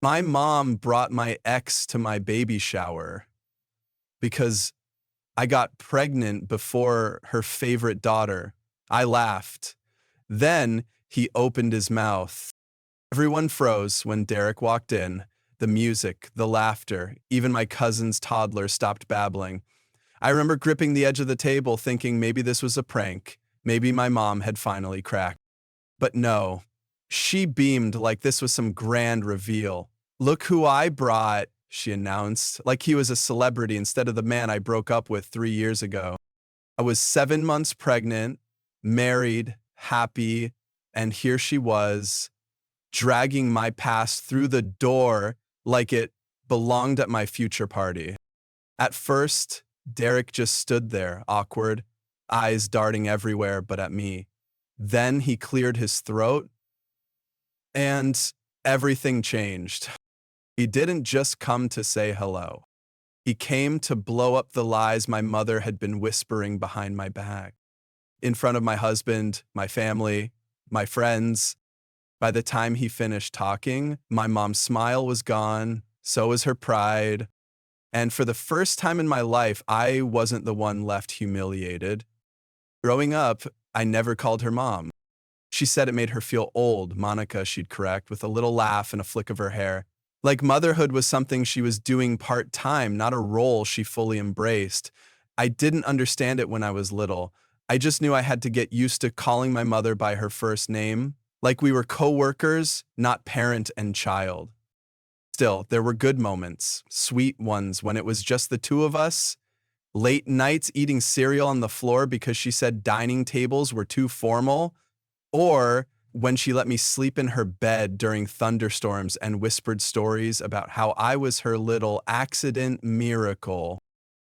My mom brought my ex to my baby shower because I got pregnant before her favorite daughter. I laughed. Then he opened his mouth. Everyone froze when Derek walked in. The music, the laughter, even my cousin's toddler stopped babbling. I remember gripping the edge of the table thinking maybe this was a prank. Maybe my mom had finally cracked. But no, she beamed like this was some grand reveal. "Look who I brought," she announced, like he was a celebrity instead of the man I broke up with 3 years ago. I was 7 months pregnant, married, happy, and here she was, dragging my past through the door like it belonged at my future party. At first, Derek just stood there, awkward, eyes darting everywhere but at me. Then he cleared his throat, and everything changed. He didn't just come to say hello. He came to blow up the lies my mother had been whispering behind my back. In front of my husband, my family, my friends. By the time he finished talking, my mom's smile was gone, so was her pride. And for the first time in my life, I wasn't the one left humiliated. Growing up, I never called her mom. She said it made her feel old, Monica, she'd correct, with a little laugh and a flick of her hair. Like motherhood was something she was doing part-time, not a role she fully embraced. I didn't understand it when I was little. I just knew I had to get used to calling my mother by her first name, like we were co-workers, not parent and child. Still, there were good moments, sweet ones, when it was just the two of us. Late nights eating cereal on the floor because she said dining tables were too formal, or when she let me sleep in her bed during thunderstorms and whispered stories about how I was her little accident miracle.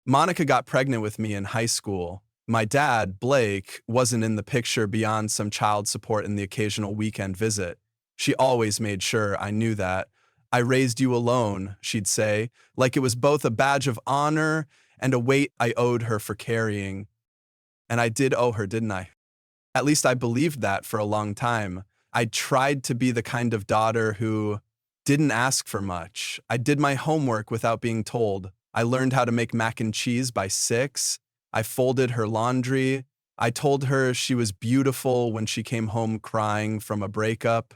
Monica got pregnant with me in high school. My dad, Blake, wasn't in the picture beyond some child support and the occasional weekend visit. She always made sure I knew that. "I raised you alone," she'd say, like it was both a badge of honor and a weight I owed her for carrying. And I did owe her, didn't I? At least I believed that for a long time. I tried to be the kind of daughter who didn't ask for much. I did my homework without being told. I learned how to make mac and cheese by 6. I folded her laundry. I told her she was beautiful when she came home crying from a breakup.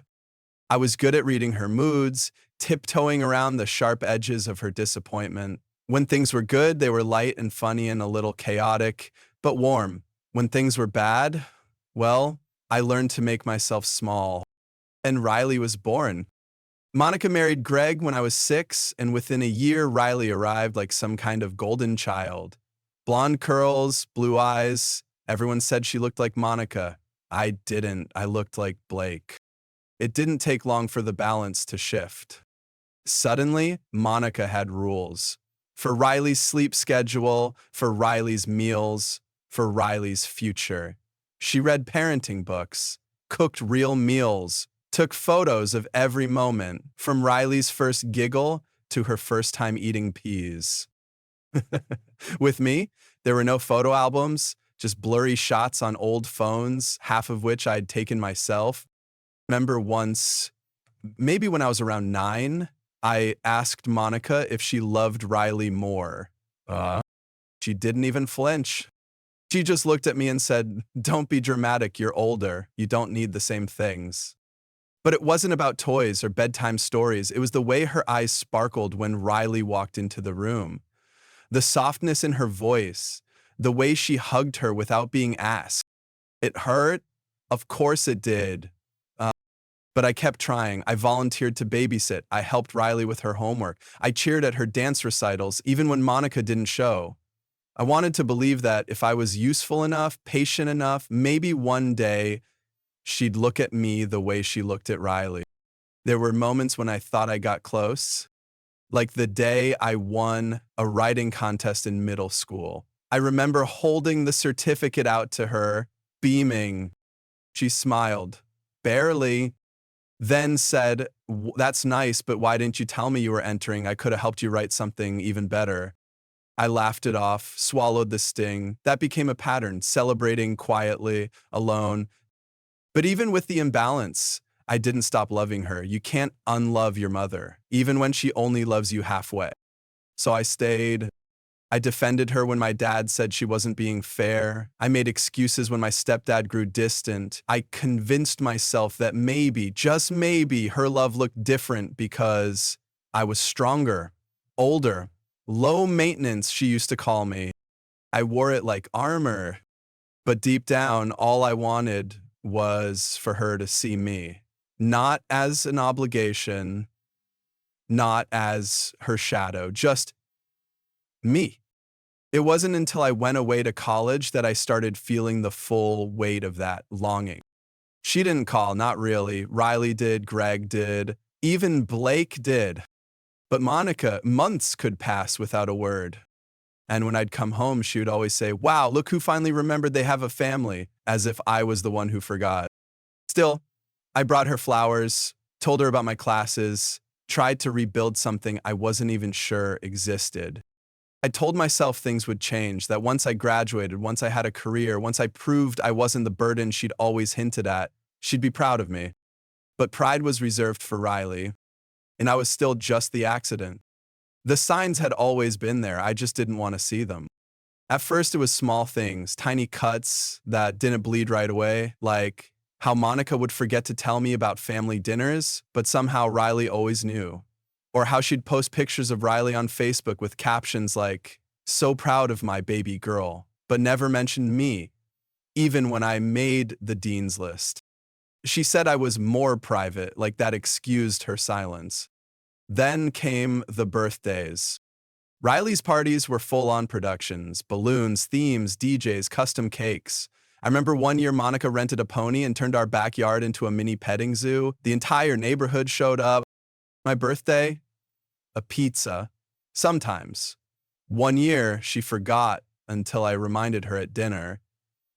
I was good at reading her moods, tiptoeing around the sharp edges of her disappointment. When things were good, they were light and funny and a little chaotic, but warm. When things were bad, well, I learned to make myself small. And Riley was born. Monica married Greg when I was 6, and within a year, Riley arrived like some kind of golden child. Blonde curls, blue eyes. Everyone said she looked like Monica. I didn't. I looked like Blake. It didn't take long for the balance to shift. Suddenly, Monica had rules. For Riley's sleep schedule, for Riley's meals, for Riley's future. She read parenting books, cooked real meals, took photos of every moment, from Riley's first giggle to her first time eating peas. With me, there were no photo albums, just blurry shots on old phones, half of which I'd taken myself. Remember once, maybe when I was around 9, I asked Monica if she loved Riley more. She didn't even flinch. She just looked at me and said, "Don't be dramatic, you're older. You don't need the same things." But it wasn't about toys or bedtime stories. It was the way her eyes sparkled when Riley walked into the room. The softness in her voice, the way she hugged her without being asked. It hurt? Of course it did. But I kept trying. I volunteered to babysit. I helped Riley with her homework. I cheered at her dance recitals, even when Monica didn't show. I wanted to believe that if I was useful enough, patient enough, maybe one day she'd look at me the way she looked at Riley. There were moments when I thought I got close, like the day I won a writing contest in middle school. I remember holding the certificate out to her, beaming. She smiled, barely, then said, "That's nice, but why didn't you tell me you were entering? I could have helped you write something even better." I laughed it off, swallowed the sting. That became a pattern, celebrating quietly, alone. But even with the imbalance, I didn't stop loving her. You can't unlove your mother, even when she only loves you halfway. So I stayed. I defended her when my dad said she wasn't being fair. I made excuses when my stepdad grew distant. I convinced myself that maybe, just maybe, her love looked different because I was stronger, older, low maintenance, she used to call me. I wore it like armor. But deep down, all I wanted was for her to see me, not as an obligation, not as her shadow, just me. It wasn't until I went away to college that I started feeling the full weight of that longing. She didn't call, not really. Riley did, Greg did, even Blake did. But Monica, months could pass without a word. And when I'd come home, she would always say, "Wow, look who finally remembered they have a family," as if I was the one who forgot. Still, I brought her flowers, told her about my classes, tried to rebuild something I wasn't even sure existed. I told myself things would change, that once I graduated, once I had a career, once I proved I wasn't the burden she'd always hinted at, she'd be proud of me. But pride was reserved for Riley, and I was still just the accident. The signs had always been there, I just didn't want to see them. At first, it was small things, tiny cuts that didn't bleed right away, like how Monica would forget to tell me about family dinners, but somehow Riley always knew. Or how she'd post pictures of Riley on Facebook with captions like, "So proud of my baby girl," but never mentioned me, even when I made the dean's list. She said I was more private, like that excused her silence. Then came the birthdays. Riley's parties were full-on productions, balloons, themes, DJs, custom cakes. I remember one year Monica rented a pony and turned our backyard into a mini petting zoo. The entire neighborhood showed up. My birthday? A pizza. Sometimes. One year, she forgot until I reminded her at dinner.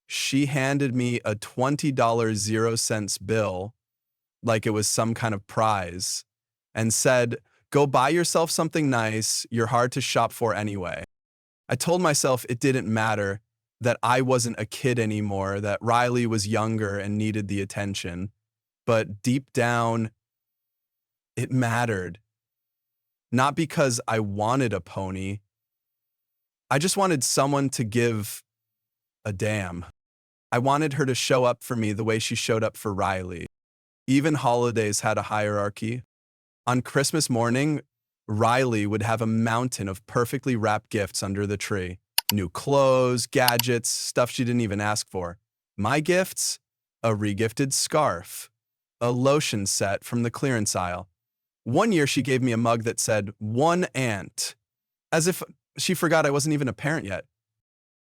She handed me a $20 0 cents bill, like it was some kind of prize, and said, "Go buy yourself something nice, you're hard to shop for anyway." I told myself it didn't matter, that I wasn't a kid anymore, that Riley was younger and needed the attention. But deep down, it mattered. Not because I wanted a pony, I just wanted someone to give a damn. I wanted her to show up for me the way she showed up for Riley. Even holidays had a hierarchy. On Christmas morning, Riley would have a mountain of perfectly wrapped gifts under the tree. New clothes, gadgets, stuff she didn't even ask for. My gifts? A regifted scarf. A lotion set from the clearance aisle. One year she gave me a mug that said, "One aunt," as if she forgot I wasn't even a parent yet.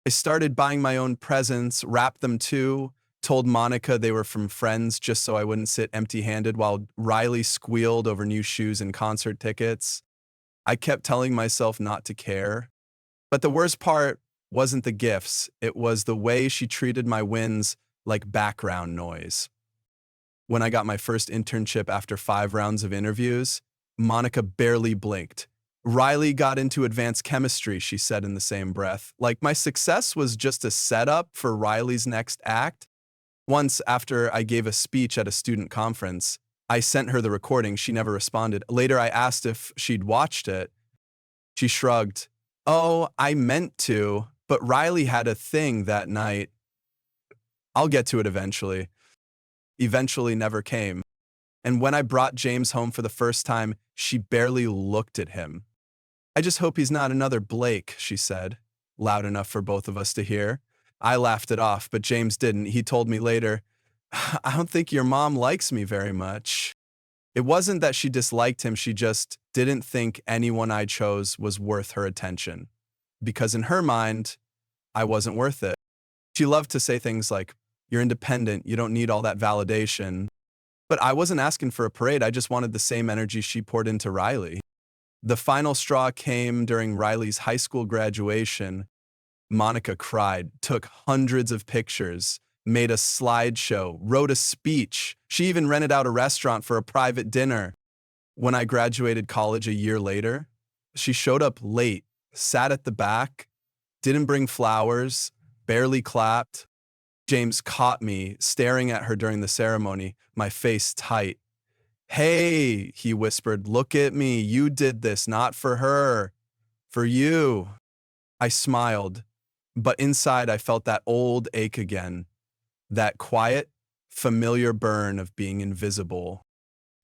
I started buying my own presents, wrapped them too, told Monica they were from friends just so I wouldn't sit empty-handed while Riley squealed over new shoes and concert tickets. I kept telling myself not to care. But the worst part wasn't the gifts, it was the way she treated my wins like background noise. When I got my first internship after 5 rounds of interviews, Monica barely blinked. "Riley got into advanced chemistry," she said in the same breath, like my success was just a setup for Riley's next act. Once, after I gave a speech at a student conference, I sent her the recording. She never responded. Later, I asked if she'd watched it. She shrugged. "Oh, I meant to, but Riley had a thing that night. I'll get to it eventually." Eventually never came. And when I brought James home for the first time, she barely looked at him. "I just hope he's not another Blake," she said, loud enough for both of us to hear. I laughed it off, but James didn't. He told me later, "I don't think your mom likes me very much." It wasn't that she disliked him, she just didn't think anyone I chose was worth her attention. Because in her mind, I wasn't worth it. She loved to say things like, "You're independent, you don't need all that validation." But I wasn't asking for a parade, I just wanted the same energy she poured into Riley. The final straw came during Riley's high school graduation. Monica cried, took hundreds of pictures, made a slideshow, wrote a speech. She even rented out a restaurant for a private dinner. When I graduated college a year later, she showed up late, sat at the back, didn't bring flowers, barely clapped. James caught me staring at her during the ceremony, my face tight. "Hey," he whispered, "look at me. You did this, not for her. For you." I smiled, but inside I felt that old ache again, that quiet, familiar burn of being invisible.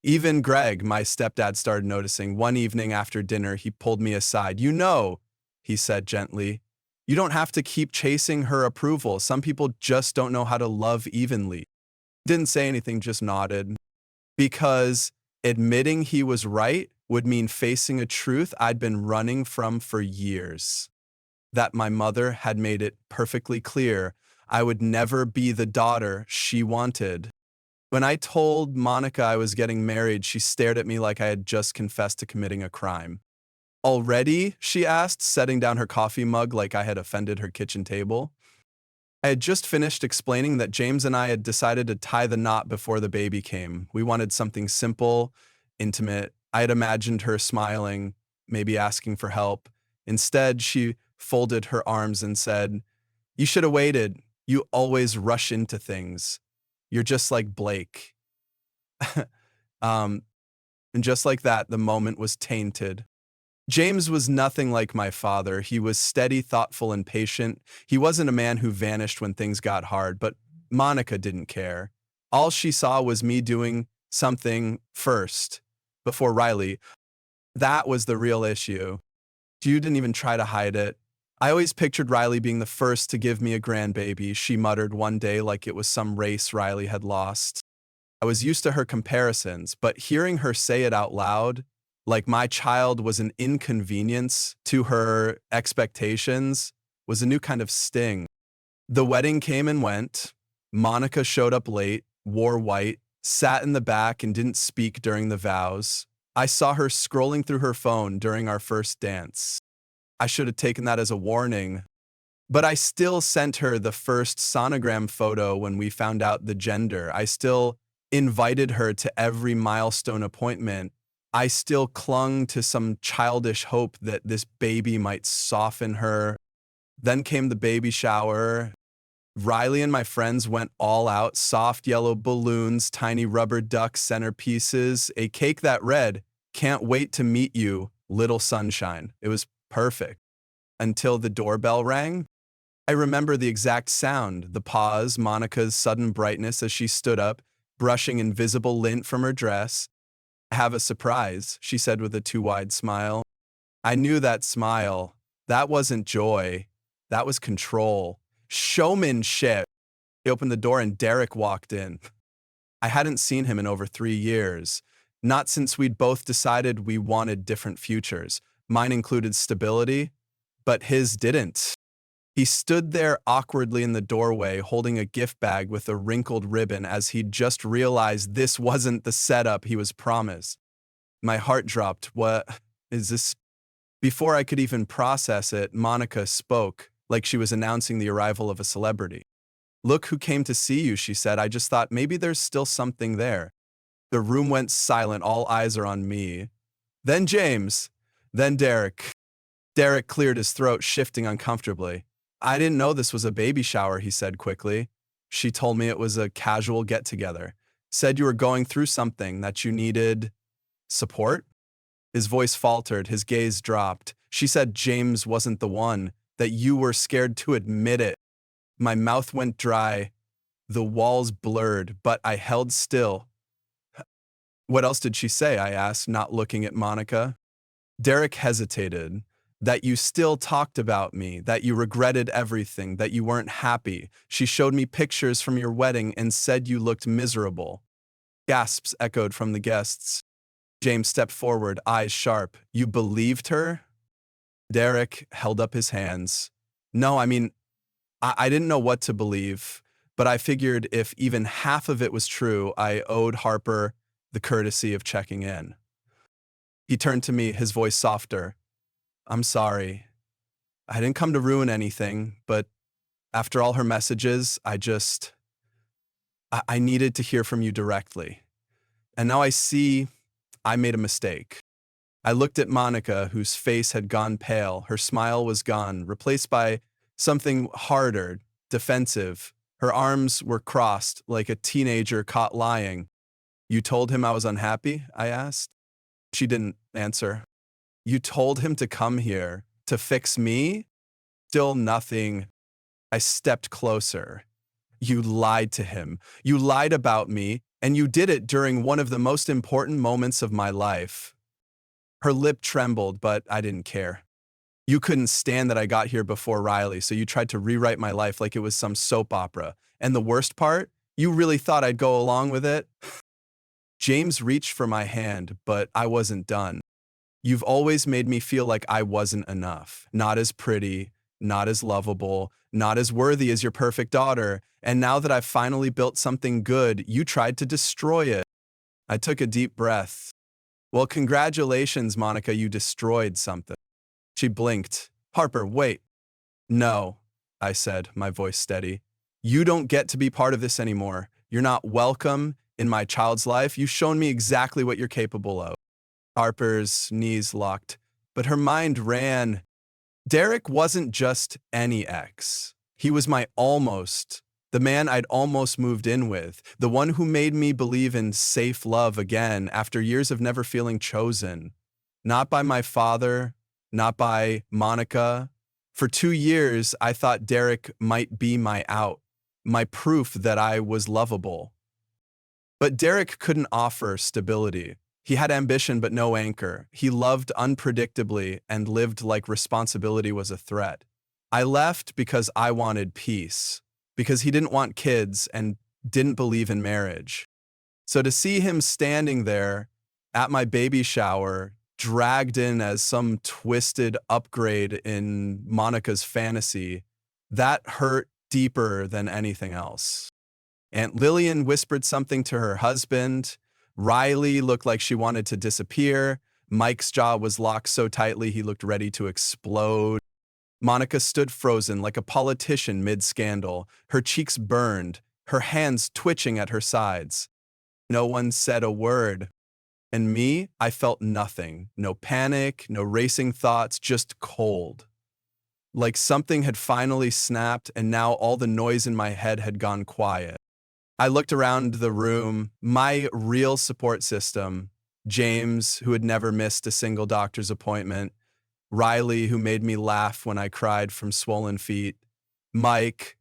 Even Greg, my stepdad, started noticing. One evening after dinner, he pulled me aside. "You know," he said gently, "you don't have to keep chasing her approval. Some people just don't know how to love evenly." Didn't say anything, just nodded. Because admitting he was right would mean facing a truth I'd been running from for years. That my mother had made it perfectly clear I would never be the daughter she wanted. When I told Monica I was getting married, she stared at me like I had just confessed to committing a crime. "Already?" she asked, setting down her coffee mug like I had offended her kitchen table. I had just finished explaining that James and I had decided to tie the knot before the baby came. We wanted something simple, intimate. I had imagined her smiling, maybe asking for help. Instead, she folded her arms and said, "You should have waited. You always rush into things. You're just like Blake." um, and just like that, the moment was tainted. James was nothing like my father. He was steady, thoughtful, and patient. He wasn't a man who vanished when things got hard, but Monica didn't care. All she saw was me doing something first, before Riley. That was the real issue. You didn't even try to hide it. "I always pictured Riley being the first to give me a grandbaby," she muttered one day like it was some race Riley had lost. I was used to her comparisons, but hearing her say it out loud, like my child was an inconvenience to her expectations, was a new kind of sting. The wedding came and went. Monica showed up late, wore white, sat in the back, and didn't speak during the vows. I saw her scrolling through her phone during our first dance. I should have taken that as a warning. But I still sent her the first sonogram photo when we found out the gender. I still invited her to every milestone appointment. I still clung to some childish hope that this baby might soften her. Then came the baby shower. Riley and my friends went all out, soft yellow balloons, tiny rubber duck centerpieces, a cake that read, "Can't wait to meet you, little sunshine." It was perfect. Until the doorbell rang. I remember the exact sound, the pause, Monica's sudden brightness as she stood up, brushing invisible lint from her dress. "I have a surprise," she said with a too wide smile. I knew that smile. That wasn't joy. That was control. Showmanship. He opened the door and Derek walked in. I hadn't seen him in over 3 years. Not since we'd both decided we wanted different futures. Mine included stability, but his didn't. He stood there awkwardly in the doorway, holding a gift bag with a wrinkled ribbon as he'd just realized this wasn't the setup he was promised. My heart dropped. "What is this?" Before I could even process it, Monica spoke, like she was announcing the arrival of a celebrity. "Look who came to see you," she said. "I just thought maybe there's still something there." The room went silent. All eyes are on me. Then James. Then Derek. Derek cleared his throat, shifting uncomfortably. "I didn't know this was a baby shower," he said quickly. "She told me it was a casual get-together. Said you were going through something, that you needed support." His voice faltered, his gaze dropped. "She said James wasn't the one, that you were scared to admit it." My mouth went dry. The walls blurred, but I held still. "What else did she say?" I asked, not looking at Monica. Derek hesitated. "That you still talked about me, that you regretted everything, that you weren't happy. She showed me pictures from your wedding and said you looked miserable." Gasps echoed from the guests. James stepped forward, eyes sharp. "You believed her?" Derek held up his hands. "No, I mean, I didn't know what to believe, but I figured if even half of it was true, I owed Harper the courtesy of checking in." He turned to me, his voice softer. "I'm sorry. I didn't come to ruin anything, but after all her messages, I needed to hear from you directly. And now I see I made a mistake." I looked at Monica, whose face had gone pale. Her smile was gone, replaced by something harder, defensive. Her arms were crossed like a teenager caught lying. You told him I was unhappy? I asked. She didn't answer. You told him to come here to fix me? Still nothing. I stepped closer. You lied to him. You lied about me, and you did it during one of the most important moments of my life. Her lip trembled, but I didn't care. You couldn't stand that I got here before Riley, so you tried to rewrite my life like it was some soap opera. And the worst part, you really thought I'd go along with it? James reached for my hand, but I wasn't done. You've always made me feel like I wasn't enough. Not as pretty, not as lovable, not as worthy as your perfect daughter. And now that I've finally built something good, you tried to destroy it. I took a deep breath. Well, congratulations, Monica, you destroyed something. She blinked. Harper, wait. No, I said, my voice steady. You don't get to be part of this anymore. You're not welcome in my child's life. You've shown me exactly what you're capable of. Harper's knees locked, but her mind ran. Derek wasn't just any ex. He was my almost, the man I'd almost moved in with, the one who made me believe in safe love again after years of never feeling chosen. Not by my father, not by Monica. For 2 years, I thought Derek might be my out, my proof that I was lovable. But Derek couldn't offer stability. He had ambition but no anchor. He loved unpredictably and lived like responsibility was a threat. I left because I wanted peace, because he didn't want kids and didn't believe in marriage. So to see him standing there at my baby shower, dragged in as some twisted upgrade in Monica's fantasy, that hurt deeper than anything else. Aunt Lillian whispered something to her husband. Riley looked like she wanted to disappear. Mike's jaw was locked so tightly he looked ready to explode. Monica stood frozen like a politician mid-scandal. Her cheeks burned, her hands twitching at her sides. No one said a word. And me, I felt nothing. No panic, no racing thoughts, just cold. Like something had finally snapped and now all the noise in my head had gone quiet. I looked around the room, my real support system, James, who had never missed a single doctor's appointment, Riley, who made me laugh when I cried from swollen feet, Mike,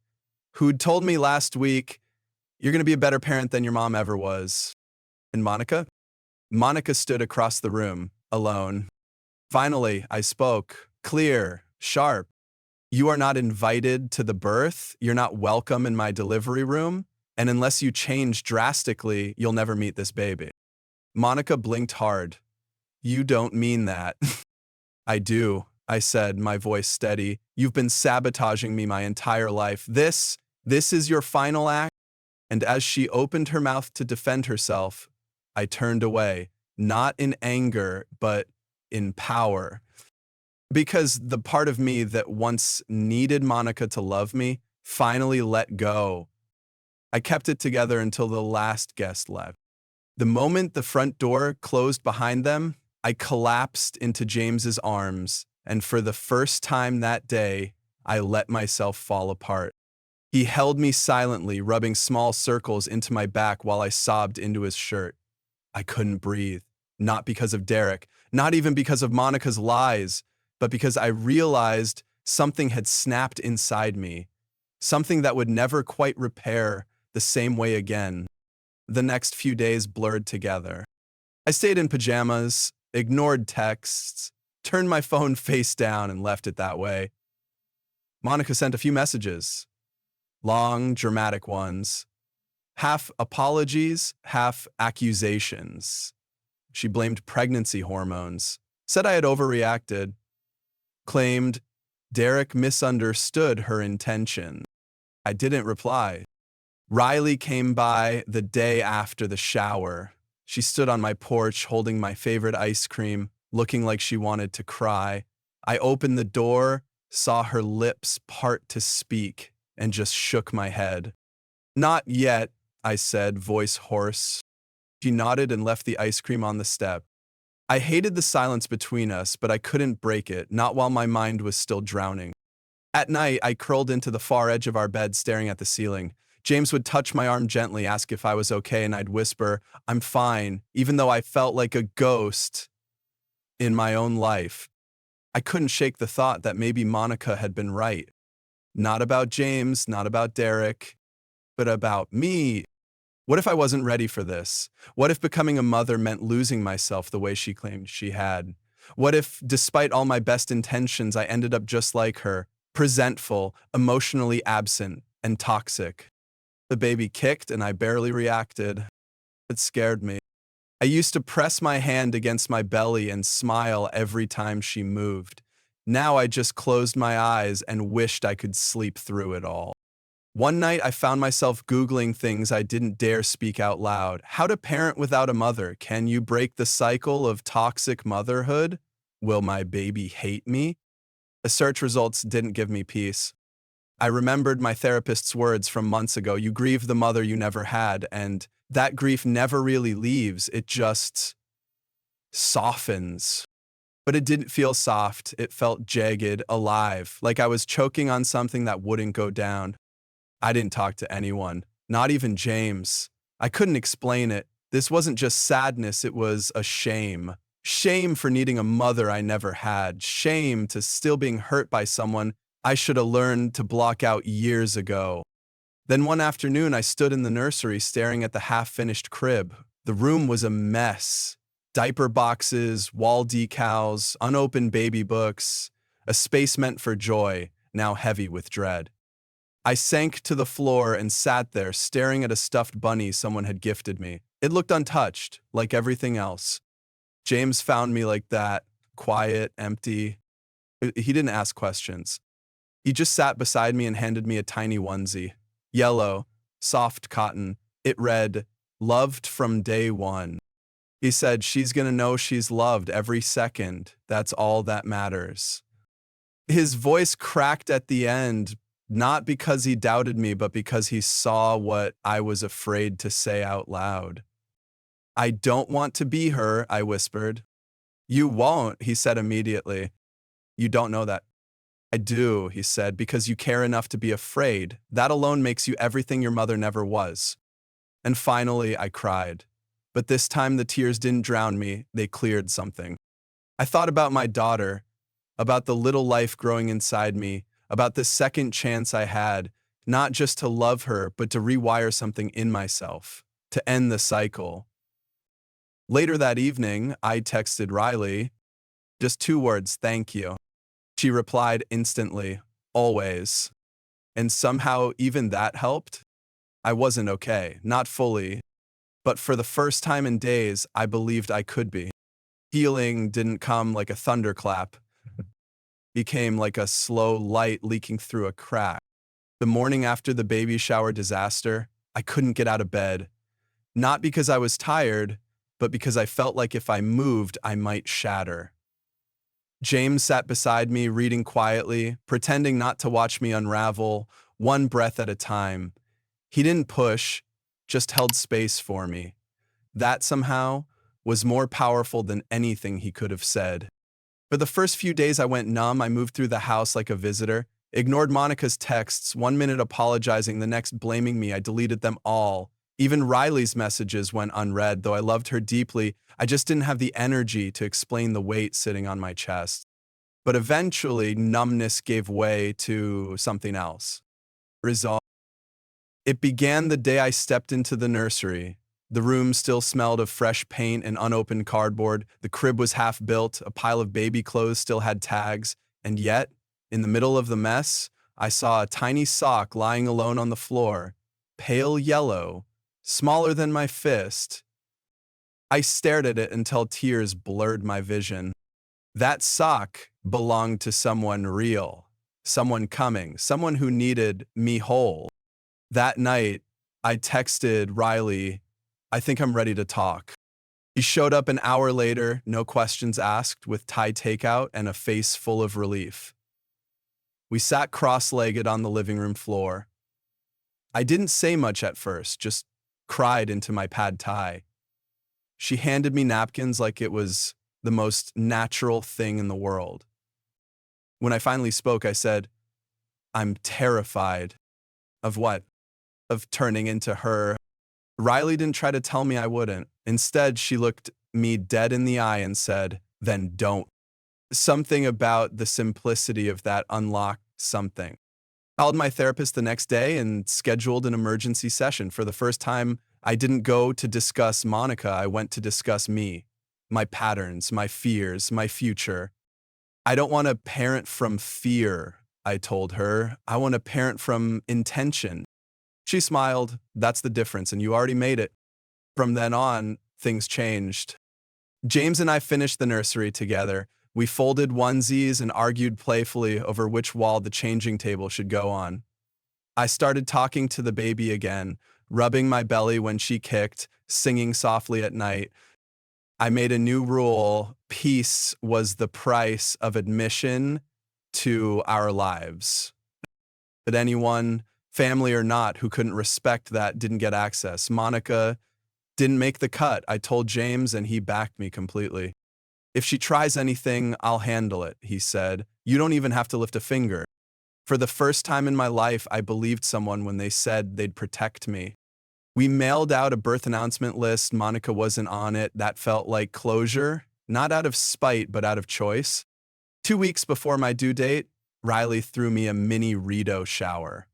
who'd told me last week, you're going to be a better parent than your mom ever was, and Monica? Monica stood across the room, alone. Finally, I spoke, clear, sharp. You are not invited to the birth, you're not welcome in my delivery room, and unless you change drastically, you'll never meet this baby. Monica blinked hard. You don't mean that. I do, I said, my voice steady. You've been sabotaging me my entire life. This is your final act? And as she opened her mouth to defend herself, I turned away, not in anger, but in power. Because the part of me that once needed Monica to love me finally let go. I kept it together until the last guest left. The moment the front door closed behind them, I collapsed into James's arms, and for the first time that day, I let myself fall apart. He held me silently, rubbing small circles into my back while I sobbed into his shirt. I couldn't breathe, not because of Derek, not even because of Monica's lies, but because I realized something had snapped inside me, something that would never quite repair the same way again. The next few days blurred together. I stayed in pajamas, ignored texts, turned my phone face down and left it that way. Monica sent a few messages, long, dramatic ones, half apologies, half accusations. She blamed pregnancy hormones, said I had overreacted, claimed Derek misunderstood her intention. I didn't reply. Riley came by the day after the shower. She stood on my porch holding my favorite ice cream, looking like she wanted to cry. I opened the door, saw her lips part to speak, and just shook my head. Not yet, I said, voice hoarse. She nodded and left the ice cream on the step. I hated the silence between us, but I couldn't break it, not while my mind was still drowning. At night, I curled into the far edge of our bed staring at the ceiling. James would touch my arm gently, ask if I was okay, and I'd whisper, "I'm fine," even though I felt like a ghost in my own life. I couldn't shake the thought that maybe Monica had been right. Not about James, not about Derek, but about me. What if I wasn't ready for this? What if becoming a mother meant losing myself the way she claimed she had? What if, despite all my best intentions, I ended up just like her, presentful, emotionally absent, and toxic? The baby kicked and I barely reacted. It scared me. I used to press my hand against my belly and smile every time she moved. Now I just closed my eyes and wished I could sleep through it all. One night I found myself Googling things I didn't dare speak out loud. How to parent without a mother. Can you break the cycle of toxic motherhood? Will my baby hate me? The search results didn't give me peace. I remembered my therapist's words from months ago. You grieve the mother you never had, and that grief never really leaves. It just softens. But it didn't feel soft. It felt jagged, alive, like I was choking on something that wouldn't go down. I didn't talk to anyone, not even James. I couldn't explain it. This wasn't just sadness, it was a shame. Shame for needing a mother I never had. Shame to still being hurt by someone I should have learned to block out years ago. Then one afternoon, I stood in the nursery staring at the half-finished crib. The room was a mess. Diaper boxes, wall decals, unopened baby books, a space meant for joy, now heavy with dread. I sank to the floor and sat there staring at a stuffed bunny someone had gifted me. It looked untouched, like everything else. James found me like that, quiet, empty. He didn't ask questions. He just sat beside me and handed me a tiny onesie. Yellow, soft cotton. It read, "Loved from day one." He said, "She's gonna know she's loved every second. That's all that matters." His voice cracked at the end, not because he doubted me, but because he saw what I was afraid to say out loud. "I don't want to be her," I whispered. "You won't," he said immediately. "You don't know that." "I do," he said, "because you care enough to be afraid. That alone makes you everything your mother never was." And finally, I cried. But this time the tears didn't drown me, they cleared something. I thought about my daughter, about the little life growing inside me, about the second chance I had, not just to love her, but to rewire something in myself, to end the cycle. Later that evening, I texted Riley, just 2 words, "Thank you." She replied instantly, "Always." And somehow even that helped. I wasn't okay, not fully, but for the first time in days, I believed I could be. Healing didn't come like a thunderclap. It came like a slow light leaking through a crack. The morning after the baby shower disaster, I couldn't get out of bed. Not because I was tired, but because I felt like if I moved, I might shatter. James sat beside me, reading quietly, pretending not to watch me unravel, one breath at a time. He didn't push, just held space for me. That somehow was more powerful than anything he could have said. For the first few days I went numb. I moved through the house like a visitor, ignored Monica's texts, 1 minute apologizing, the next blaming me. I deleted them all. Even Riley's messages went unread. Though I loved her deeply, I just didn't have the energy to explain the weight sitting on my chest. But eventually, numbness gave way to something else. Resolve. It began the day I stepped into the nursery. The room still smelled of fresh paint and unopened cardboard. The crib was half built. A pile of baby clothes still had tags. And yet, in the middle of the mess, I saw a tiny sock lying alone on the floor, pale yellow, smaller than my fist. I stared at it until tears blurred my vision. That sock belonged to someone real, someone coming, someone who needed me whole. That night, I texted Riley, "I think I'm ready to talk." He showed up an hour later, no questions asked, with Thai takeout and a face full of relief. We sat cross-legged on the living room floor. I didn't say much at first, just cried into my pad thai. She handed me napkins like it was the most natural thing in the world. When I finally spoke, I said, "I'm terrified." "Of what?" of turning into her. Riley didn't try to tell me I wouldn't. Instead, she looked me dead in the eye and said, "Then don't." Something about the simplicity of that unlocked something. I called my therapist the next day and scheduled an emergency session. For the first time, I didn't go to discuss Monica. I went to discuss me, my patterns, my fears, my future. I don't want to parent from fear, I told her. I want to parent from intention. She smiled. That's the difference, and you already made it. From then on, things changed. James and I finished the nursery together. We folded onesies and argued playfully over which wall the changing table should go on. I started talking to the baby again, rubbing my belly when she kicked, singing softly at night. I made a new rule. Peace was the price of admission to our lives. But anyone, family or not, who couldn't respect that didn't get access. Monica didn't make the cut. I told James and he backed me completely. If she tries anything, I'll handle it, he said. You don't even have to lift a finger. For the first time in my life, I believed someone when they said they'd protect me. We mailed out a birth announcement list. Monica wasn't on it. That felt like closure, not out of spite, but out of choice. 2 weeks before my due date, Riley threw me a mini Rito shower.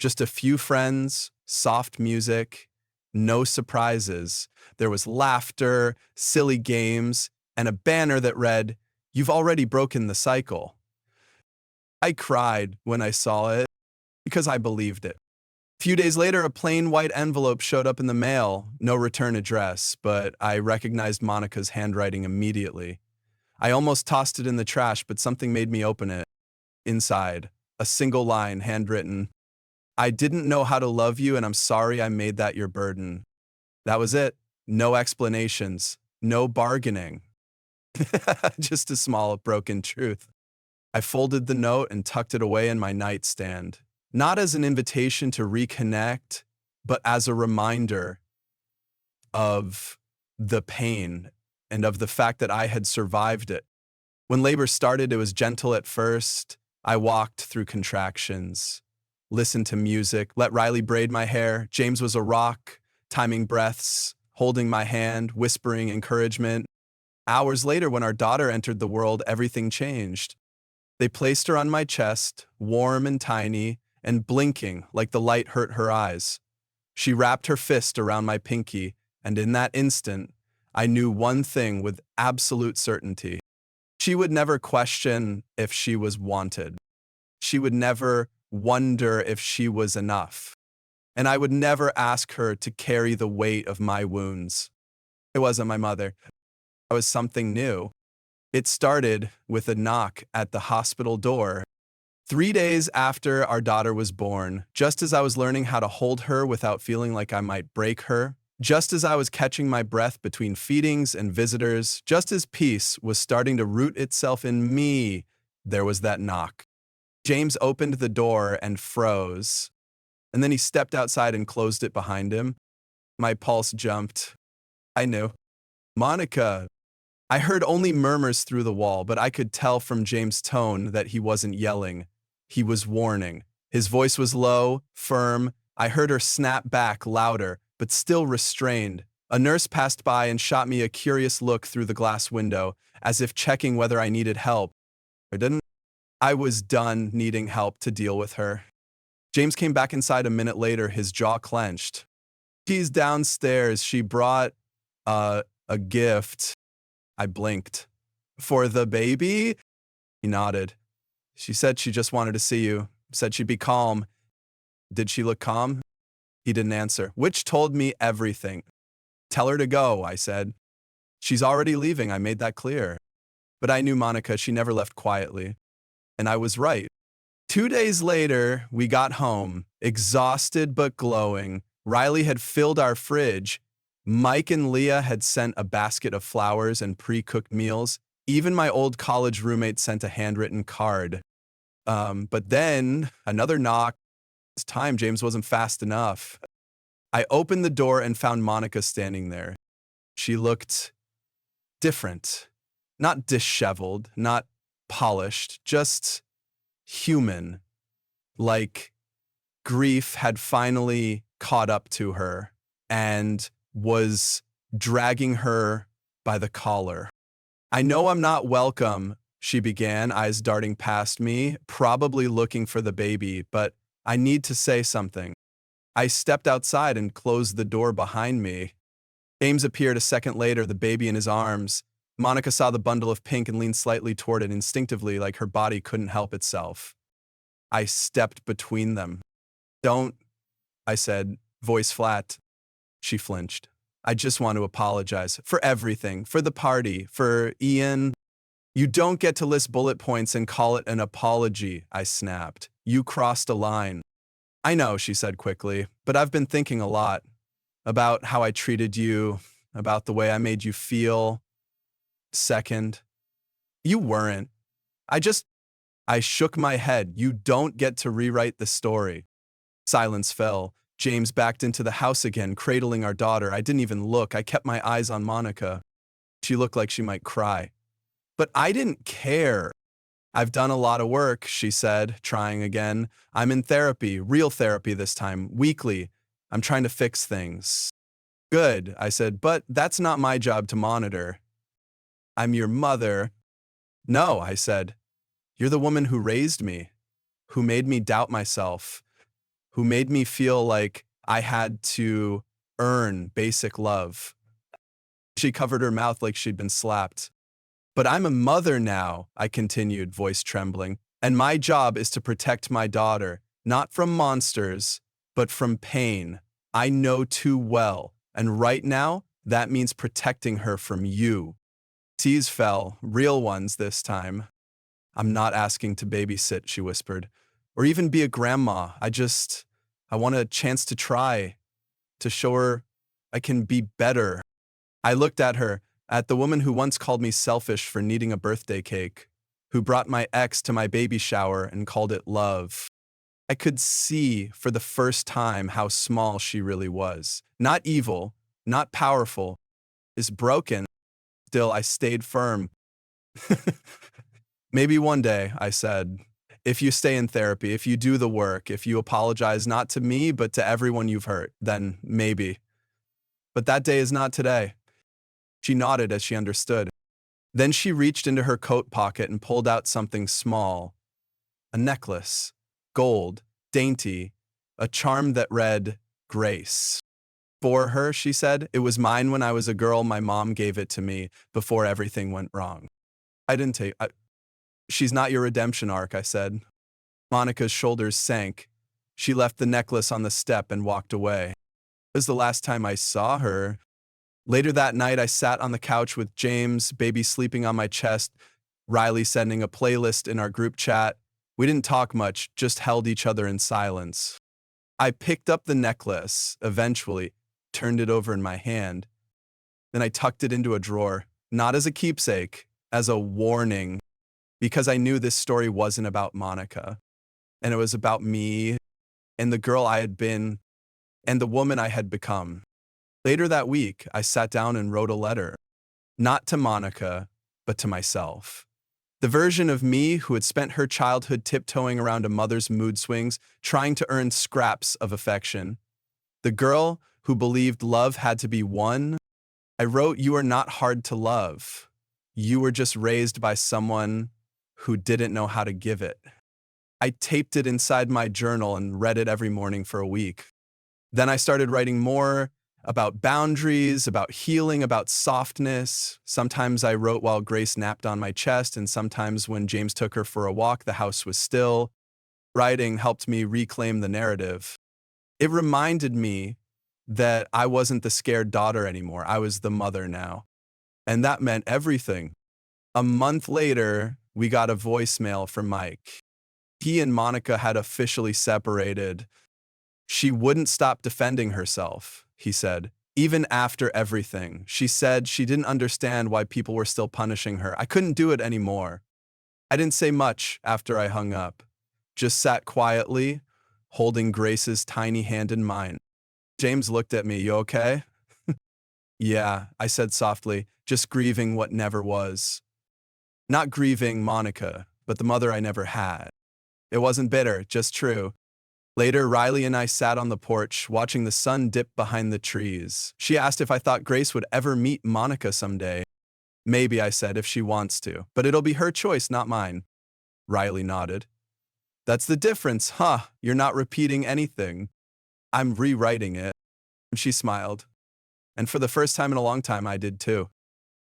Just a few friends, soft music, no surprises. There was laughter, silly games, and a banner that read, "You've already broken the cycle." I cried when I saw it because I believed it. A few days later, a plain white envelope showed up in the mail, no return address, but I recognized Monica's handwriting immediately. I almost tossed it in the trash, but something made me open it. Inside, a single line, handwritten, "I didn't know how to love you, and I'm sorry I made that your burden." That was it. No explanations, no bargaining. Just a small, broken truth. I folded the note and tucked it away in my nightstand, not as an invitation to reconnect, but as a reminder of the pain and of the fact that I had survived it. When labor started, it was gentle at first. I walked through contractions, listened to music, let Riley braid my hair. James was a rock, timing breaths, holding my hand, whispering encouragement. Hours later, when our daughter entered the world, everything changed. They placed her on my chest, warm and tiny, and blinking like the light hurt her eyes. She wrapped her fist around my pinky, and in that instant, I knew one thing with absolute certainty. She would never question if she was wanted. She would never wonder if she was enough. And I would never ask her to carry the weight of my wounds. It wasn't my mother. It was something new. It started with a knock at the hospital door. 3 days after our daughter was born, just as I was learning how to hold her without feeling like I might break her, just as I was catching my breath between feedings and visitors, just as peace was starting to root itself in me, there was that knock. James opened the door and froze, and then he stepped outside and closed it behind him. My pulse jumped. I knew. Monica. I heard only murmurs through the wall, but I could tell from James' tone that he wasn't yelling. He was warning. His voice was low, firm. I heard her snap back louder, but still restrained. A nurse passed by and shot me a curious look through the glass window, as if checking whether I needed help. I didn't. I was done needing help to deal with her. James came back inside a minute later, his jaw clenched. She's downstairs. She brought a gift. I blinked. For the baby? He nodded. She said she just wanted to see you. Said she'd be calm. Did she look calm? He didn't answer, which told me everything. Tell her to go, I said. She's already leaving, I made that clear. But I knew Monica, she never left quietly. And I was right. 2 days later, we got home, exhausted but glowing. Riley had filled our fridge. Mike and Leah had sent a basket of flowers and pre-cooked meals. Even my old college roommate sent a handwritten card. But then, another knock. This time, James wasn't fast enough. I opened the door and found Monica standing there. She looked different. Not disheveled, not polished, just human. Like Grief had finally caught up to her and was dragging her by the collar. "I know I'm not welcome," she began, eyes darting past me, probably looking for the baby, "but I need to say something." I stepped outside and closed the door behind me. James appeared a second later, the baby in his arms. Monica saw the bundle of pink and leaned slightly toward it instinctively, like her body couldn't help itself. I stepped between them. "Don't," I said, voice flat. She flinched. "I just want to apologize for everything, for the party, for Ian." "You don't get to list bullet points and call it an apology," I snapped. "You crossed a line." "I know," she said quickly, "but I've been thinking a lot about how I treated you, about the way I made you feel." Second, "You weren't. I just—" I shook my head. "You don't get to rewrite the story." Silence fell. James backed into the house again, cradling our daughter. I didn't even look. I kept my eyes on Monica. She looked like she might cry. But I didn't care. "I've done a lot of work," she said, trying again. "I'm in therapy, real therapy this time, weekly. I'm trying to fix things." "Good," I said, "but that's not my job to monitor." "I'm your mother." "No," I said. "You're the woman who raised me, who made me doubt myself, who made me feel like I had to earn basic love." She covered her mouth like she'd been slapped. "But I'm a mother now," I continued, voice trembling, "and my job is to protect my daughter, not from monsters, but from pain. I know too well, and right now, that means protecting her from you." Tears fell, real ones this time. "I'm not asking to babysit," she whispered, "or even be a grandma. I want a chance to try, to show her I can be better." I looked at her, at the woman who once called me selfish for needing a birthday cake, who brought my ex to my baby shower and called it love. I could see for the first time how small she really was. Not evil, not powerful, is broken. Still, I stayed firm. "Maybe one day," I said, "if you stay in therapy, if you do the work, if you apologize not to me, but to everyone you've hurt, then maybe. But that day is not today." She nodded as she understood. Then she reached into her coat pocket and pulled out something small. A necklace. Gold. Dainty. A charm that read, "Grace." "For her," she said. "It was mine when I was a girl. My mom gave it to me before everything went wrong." I didn't take... "She's not your redemption arc," I said. Monica's shoulders sank. She left the necklace on the step and walked away. It was the last time I saw her. Later that night, I sat on the couch with James, baby sleeping on my chest, Riley sending a playlist in our group chat. We didn't talk much, just held each other in silence. I picked up the necklace, eventually, turned it over in my hand. Then I tucked it into a drawer, not as a keepsake, as a warning, because I knew this story wasn't about Monica, and it was about me and the girl I had been and the woman I had become. Later that week, I sat down and wrote a letter, not to Monica, but to myself. The version of me who had spent her childhood tiptoeing around a mother's mood swings, trying to earn scraps of affection. The girl who believed love had to be won. I wrote, "You are not hard to love. You were just raised by someone who didn't know how to give it." I taped it inside my journal and read it every morning for a week. Then I started writing more about boundaries, about healing, about softness. Sometimes I wrote while Grace napped on my chest, and sometimes when James took her for a walk, the house was still. Writing helped me reclaim the narrative. It reminded me that I wasn't the scared daughter anymore. I was the mother now. And that meant everything. A month later, we got a voicemail from Mike. He and Monica had officially separated. "She wouldn't stop defending herself," he said, "even after everything. She said she didn't understand why people were still punishing her. I couldn't do it anymore." I didn't say much after I hung up, just sat quietly, holding Grace's tiny hand in mine. James looked at me. "You okay?" "Yeah," I said softly, "just grieving what never was." Not grieving Monica, but the mother I never had. It wasn't bitter, just true. Later, Riley and I sat on the porch, watching the sun dip behind the trees. She asked if I thought Grace would ever meet Monica someday. Maybe, I said, if she wants to, but it'll be her choice, not mine. Riley nodded. That's the difference, huh? You're not repeating anything. I'm rewriting it. She smiled. And for the first time in a long time, I did too.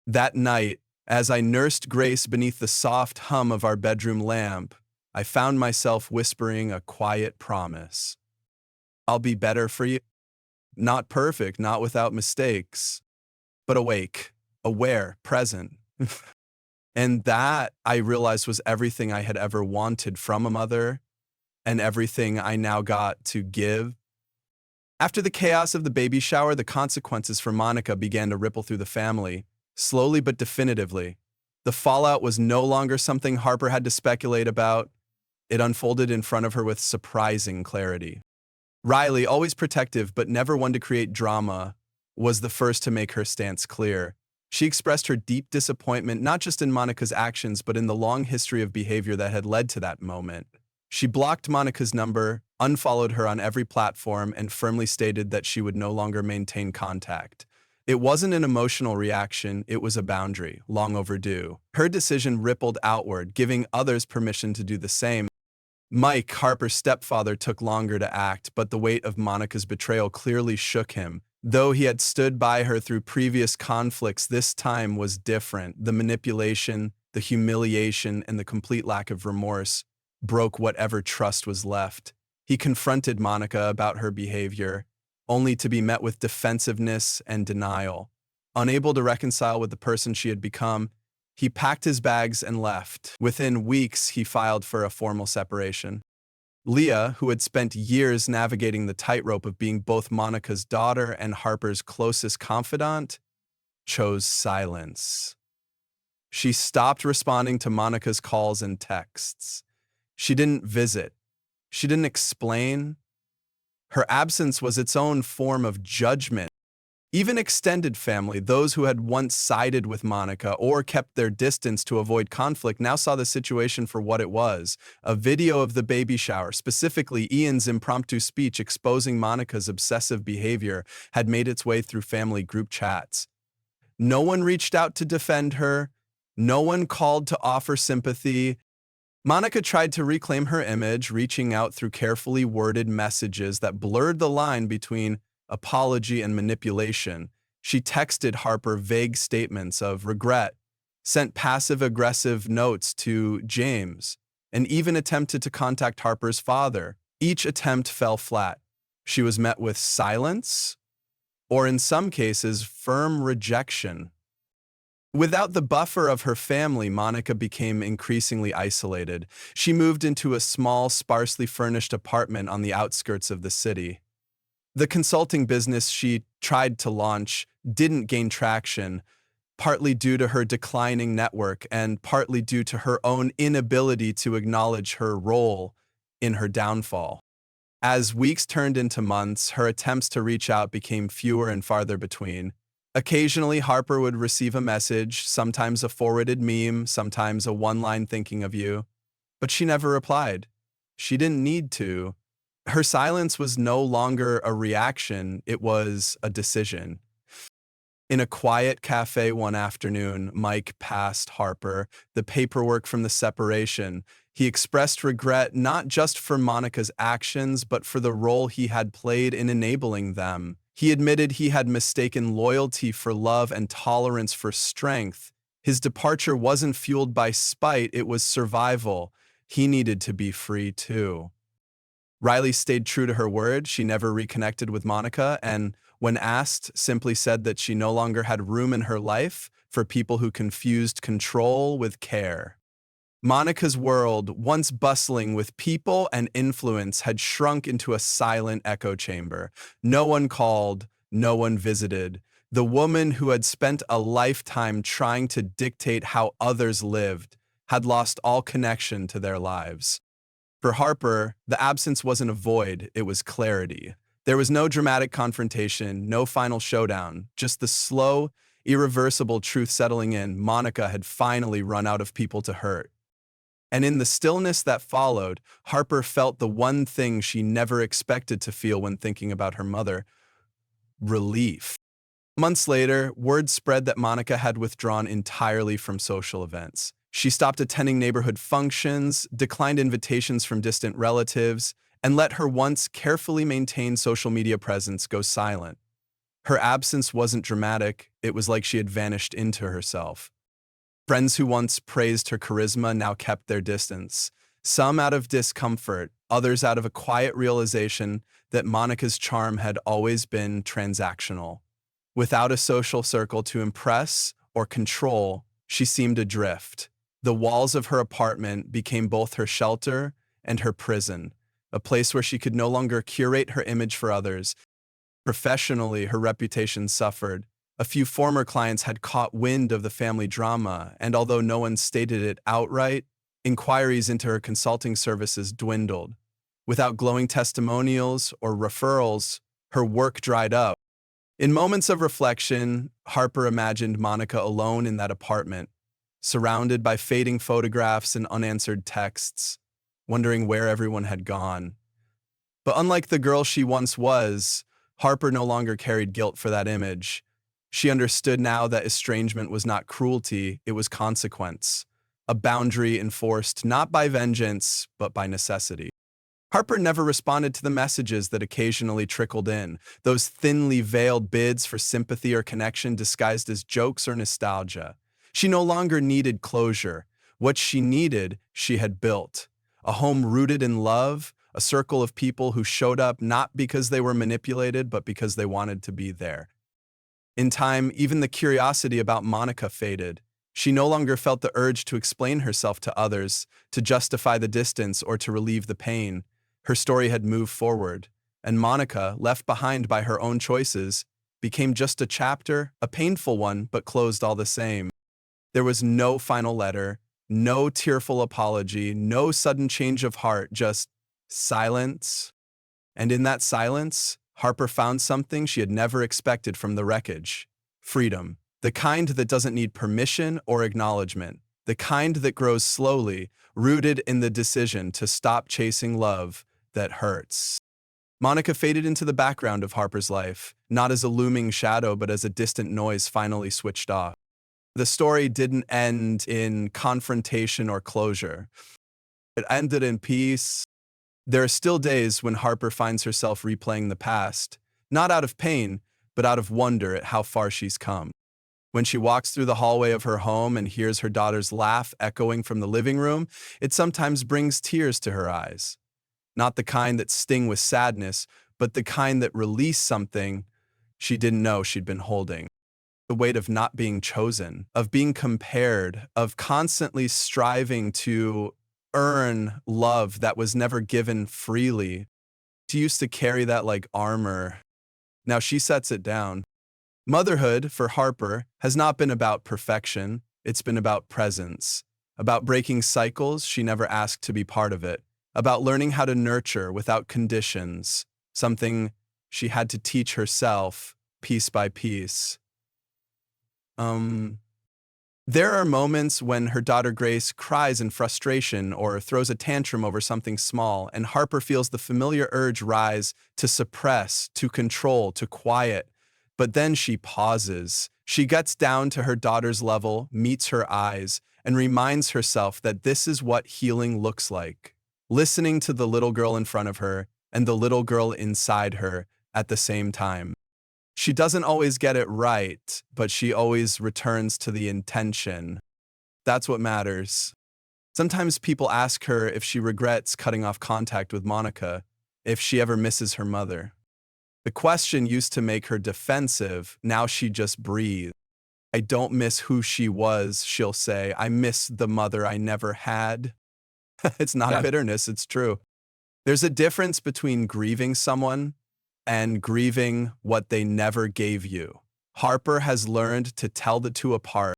That night, as I nursed Grace beneath the soft hum of our bedroom lamp, I found myself whispering a quiet promise. I'll be better for you. Not perfect, not without mistakes, but awake, aware, present. And that, I realized, was everything I had ever wanted from a mother and everything I now got to give. After the chaos of the baby shower, the consequences for Monica began to ripple through the family, slowly but definitively. The fallout was no longer something Harper had to speculate about. It unfolded in front of her with surprising clarity. Riley, always protective but never one to create drama, was the first to make her stance clear. She expressed her deep disappointment not just in Monica's actions but in the long history of behavior that had led to that moment. She blocked Monica's number, unfollowed her on every platform, and firmly stated that she would no longer maintain contact. It wasn't an emotional reaction, it was a boundary, long overdue. Her decision rippled outward, giving others permission to do the same. Mike, Harper's stepfather, took longer to act, but the weight of Monica's betrayal clearly shook him. Though he had stood by her through previous conflicts, this time was different. The manipulation, the humiliation, and the complete lack of remorse broke whatever trust was left. He confronted Monica about her behavior, only to be met with defensiveness and denial. Unable to reconcile with the person she had become, he packed his bags and left. Within weeks, he filed for a formal separation. Leah, who had spent years navigating the tightrope of being both Monica's daughter and Harper's closest confidant, chose silence. She stopped responding to Monica's calls and texts. She didn't visit. She didn't explain. Her absence was its own form of judgment. Even extended family, those who had once sided with Monica or kept their distance to avoid conflict, now saw the situation for what it was: a video of the baby shower, specifically Ian's impromptu speech exposing Monica's obsessive behavior, had made its way through family group chats. No one reached out to defend her. No one called to offer sympathy. Monica tried to reclaim her image, reaching out through carefully worded messages that blurred the line between apology and manipulation. She texted Harper vague statements of regret, sent passive-aggressive notes to James, and even attempted to contact Harper's father. Each attempt fell flat. She was met with silence, or in some cases, firm rejection. Without the buffer of her family, Monica became increasingly isolated. She moved into a small, sparsely furnished apartment on the outskirts of the city. The consulting business she tried to launch didn't gain traction, partly due to her declining network and partly due to her own inability to acknowledge her role in her downfall. As weeks turned into months, her attempts to reach out became fewer and farther between. Occasionally, Harper would receive a message, sometimes a forwarded meme, sometimes a one-line thinking of you, but she never replied. She didn't need to. Her silence was no longer a reaction, it was a decision. In a quiet cafe one afternoon, Mike passed Harper the paperwork from the separation. He expressed regret not just for Monica's actions, but for the role he had played in enabling them. He admitted he had mistaken loyalty for love and tolerance for strength. His departure wasn't fueled by spite, it was survival. He needed to be free too. Riley stayed true to her word. She never reconnected with Monica, and when asked, simply said that she no longer had room in her life for people who confused control with care. Monica's world, once bustling with people and influence, had shrunk into a silent echo chamber. No one called, no one visited. The woman who had spent a lifetime trying to dictate how others lived had lost all connection to their lives. For Harper, the absence wasn't a void, it was clarity. There was no dramatic confrontation, no final showdown, just the slow, irreversible truth settling in: Monica had finally run out of people to hurt. And in the stillness that followed, Harper felt the one thing she never expected to feel when thinking about her mother: relief. Months later, word spread that Monica had withdrawn entirely from social events. She stopped attending neighborhood functions, declined invitations from distant relatives, and let her once carefully maintained social media presence go silent. Her absence wasn't dramatic, it was like she had vanished into herself. Friends who once praised her charisma now kept their distance, some out of discomfort, others out of a quiet realization that Monica's charm had always been transactional. Without a social circle to impress or control, she seemed adrift. The walls of her apartment became both her shelter and her prison, a place where she could no longer curate her image for others. Professionally, her reputation suffered. A few former clients had caught wind of the family drama, and although no one stated it outright, inquiries into her consulting services dwindled. Without glowing testimonials or referrals, her work dried up. In moments of reflection, Harper imagined Monica alone in that apartment, surrounded by fading photographs and unanswered texts, wondering where everyone had gone. But unlike the girl she once was, Harper no longer carried guilt for that image. She understood now that estrangement was not cruelty, it was consequence, a boundary enforced not by vengeance, but by necessity. Harper never responded to the messages that occasionally trickled in, those thinly veiled bids for sympathy or connection disguised as jokes or nostalgia. She no longer needed closure. What she needed, she had built. A home rooted in love, a circle of people who showed up not because they were manipulated, but because they wanted to be there. In time, even the curiosity about Monica faded. She no longer felt the urge to explain herself to others, to justify the distance, or to relieve the pain. Her story had moved forward, and Monica, left behind by her own choices, became just a chapter, a painful one, but closed all the same. There was no final letter, no tearful apology, no sudden change of heart, just silence. And in that silence, Harper found something she had never expected from the wreckage: freedom. The kind that doesn't need permission or acknowledgement. The kind that grows slowly, rooted in the decision to stop chasing love that hurts. Monica faded into the background of Harper's life, not as a looming shadow, but as a distant noise finally switched off. The story didn't end in confrontation or closure. It ended in peace. There are still days when Harper finds herself replaying the past, not out of pain, but out of wonder at how far she's come. When she walks through the hallway of her home and hears her daughter's laugh echoing from the living room, it sometimes brings tears to her eyes. Not the kind that sting with sadness, but the kind that release something she didn't know she'd been holding. The weight of not being chosen, of being compared, of constantly striving to earn love that was never given freely. She used to carry that like armor. Now she sets it down. Motherhood, for Harper, has not been about perfection. It's been about presence, about breaking cycles she never asked to be part of it, about learning how to nurture without conditions, something she had to teach herself piece by piece. There are moments when her daughter Grace cries in frustration or throws a tantrum over something small, and Harper feels the familiar urge rise to suppress, to control, to quiet. But then she pauses. She gets down to her daughter's level, meets her eyes, and reminds herself that this is what healing looks like. Listening to the little girl in front of her and the little girl inside her at the same time. She doesn't always get it right, but she always returns to the intention. That's what matters. Sometimes people ask her if she regrets cutting off contact with Monica, if she ever misses her mother. The question used to make her defensive, now she just breathes. I don't miss who she was, she'll say. I miss the mother I never had. It's not bitterness, it's true. There's a difference between grieving someone and grieving what they never gave you. Harper has learned to tell the two apart.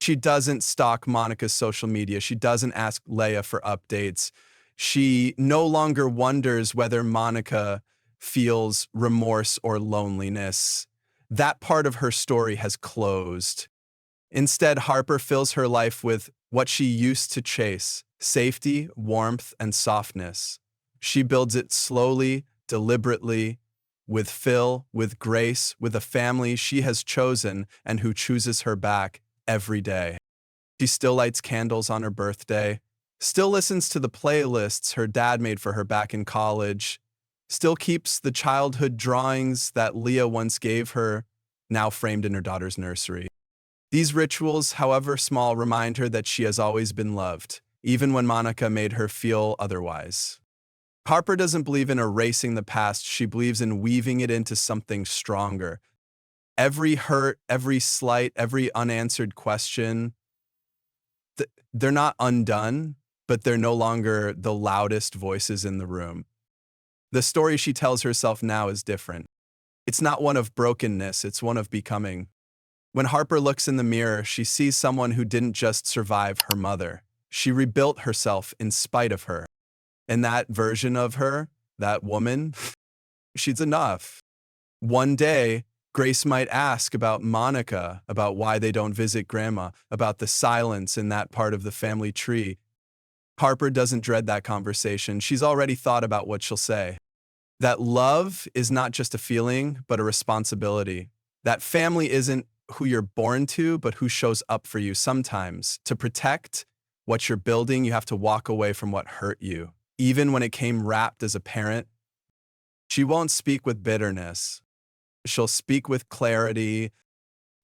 She doesn't stalk Monica's social media. She doesn't ask Leia for updates. She no longer wonders whether Monica feels remorse or loneliness. That part of her story has closed. Instead, Harper fills her life with what she used to chase, safety, warmth, and softness. She builds it slowly, deliberately, with Phil, with grace, with a family she has chosen and who chooses her back every day. She still lights candles on her birthday, still listens to the playlists her dad made for her back in college, still keeps the childhood drawings that Leah once gave her, now framed in her daughter's nursery. These rituals, however small, remind her that she has always been loved, even when Monica made her feel otherwise. Harper doesn't believe in erasing the past, she believes in weaving it into something stronger. Every hurt, every slight, every unanswered question, they're not undone, but they're no longer the loudest voices in the room. The story she tells herself now is different. It's not one of brokenness, it's one of becoming. When Harper looks in the mirror, she sees someone who didn't just survive her mother. She rebuilt herself in spite of her. And that version of her, that woman, she's enough. One day, Grace might ask about Monica, about why they don't visit Grandma, about the silence in that part of the family tree. Harper doesn't dread that conversation. She's already thought about what she'll say. That love is not just a feeling, but a responsibility. That family isn't who you're born to, but who shows up for you sometimes. To protect what you're building, you have to walk away from what hurt you. Even when it came wrapped as a parent, she won't speak with bitterness. She'll speak with clarity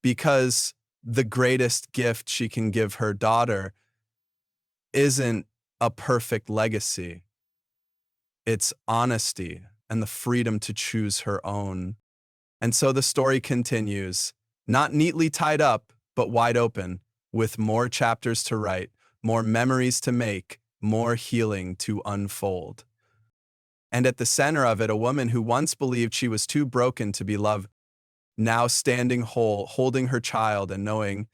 because the greatest gift she can give her daughter isn't a perfect legacy. It's honesty and the freedom to choose her own. And so the story continues, not neatly tied up, but wide open, with more chapters to write, more memories to make, more healing to unfold. And at the center of it, a woman who once believed she was too broken to be loved, now standing whole, holding her child and knowing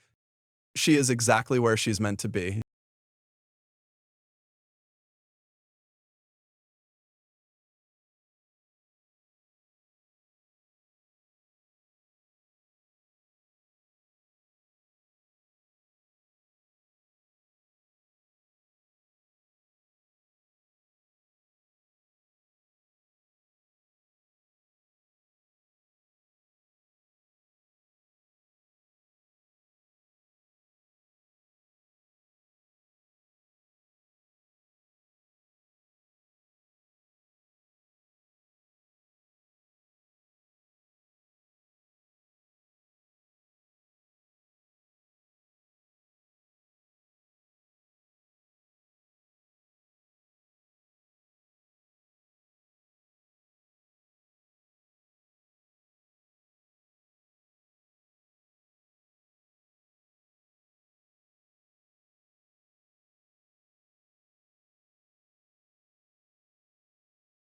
she is exactly where she's meant to be.